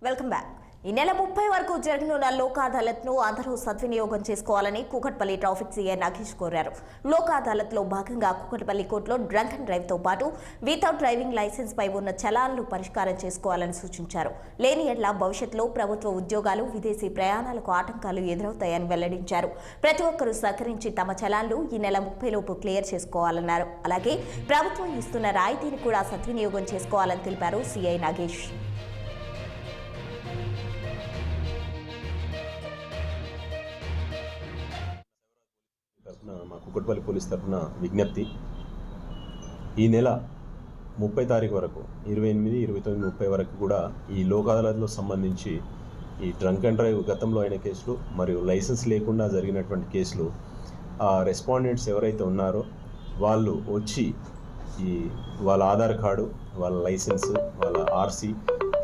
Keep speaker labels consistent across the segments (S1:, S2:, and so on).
S1: Welcome back. ఈ నెల 30 వరకు జరగనున్న లోక్ అదాలత్ను అందరూ సద్వినియోగం చేసుకోవాలని కూకట్పల్లి ట్రాఫిక్ సీఐ నాగేష్ కోరారు. లోక్ అదాలత్లో భాగంగా కూకట్పల్లి కోర్టులో డ్రంక్ అండ్ డ్రైవ్తో పాటు వితౌట్ డ్రైవింగ్ లైసెన్స్ పై ఉన్న చలాన్లు పరిష్కారం చేసుకోవాలని సూచించారు. లేని ఎడ్ల భవిష్యత్తులో ప్రభుత్వ ఉద్యోగాలు, విదేశీ ప్రయాణాలకు ఆటంకాలు ఎదురవుతాయని వెల్లడించారు. ప్రతి ఒక్కరూ సహకరించి తమ చలాన్లు ఈ నెల 30 లోపు క్లియర్ చేసుకోవాలన్నారు. అలాగే ప్రభుత్వం ఇస్తున్న రాయితీని కూడా సద్వినియోగం చేసుకోవాలని తెలిపారు సీఐ నాగేష్.
S2: మా కూకట్పల్లి పోలీస్ తరఫున విజ్ఞప్తి, ఈ నెల 30 తారీఖు వరకు 28, 29, 30 వరకు కూడా ఈ లోక్ అదాలత్లో సంబంధించి ఈ డ్రంక్ అండ్ డ్రైవ్ గతంలో అయిన కేసులు మరియు లైసెన్స్ లేకుండా జరిగినటువంటి కేసులు ఆ రెస్పాండెంట్స్ ఎవరైతే ఉన్నారో వాళ్ళు వచ్చి ఈ వాళ్ళ ఆధార్ కార్డు, వాళ్ళ లైసెన్స్, వాళ్ళ ఆర్సీ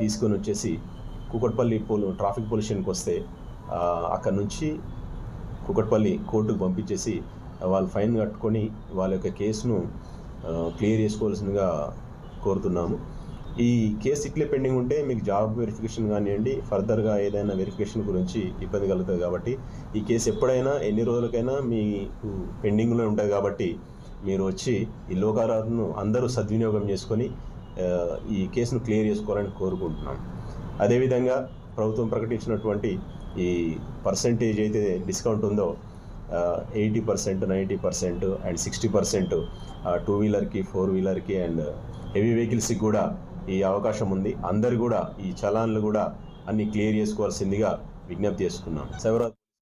S2: తీసుకొని వచ్చేసి కూకట్పల్లి ట్రాఫిక్ పోలీస్ స్టేషన్కి వస్తే అక్కడ నుంచి కూకట్పల్లి కోర్టుకు పంపించేసి వాళ్ళు ఫైన్ కట్టుకొని వాళ్ళ యొక్క కేసును క్లియర్ చేసుకోవాల్సిందిగా కోరుతున్నాము. ఈ కేసు ఇట్లే పెండింగ్ ఉంటే మీకు జాబ్ వెరిఫికేషన్ కానివ్వండి, ఫర్దర్గా ఏదైనా వెరిఫికేషన్ గురించి ఇబ్బంది కలుగుతుంది. కాబట్టి ఈ కేసు ఎప్పుడైనా ఎన్ని రోజులకైనా మీకు పెండింగ్లో ఉంటుంది. కాబట్టి మీరు వచ్చి ఈ లోక్ అదాలత్ను అందరూ సద్వినియోగం చేసుకొని ఈ కేసును క్లియర్ చేసుకోవాలని కోరుకుంటున్నాం. అదేవిధంగా ప్రభుత్వం ప్రకటించినటువంటి ఈ పర్సంటేజ్ అయితే డిస్కౌంట్ ఉందో 80%, 90% అండ్ 60% 2 వీలర్కి, 4 వీలర్కి అండ్ హెవీ వెహికల్స్కి కూడా ఈ అవకాశం ఉంది. అందరు కూడా ఈ చలాన్లు కూడా అన్ని క్లియర్ చేసుకోవాల్సిందిగా విజ్ఞప్తి చేసుకున్నాం.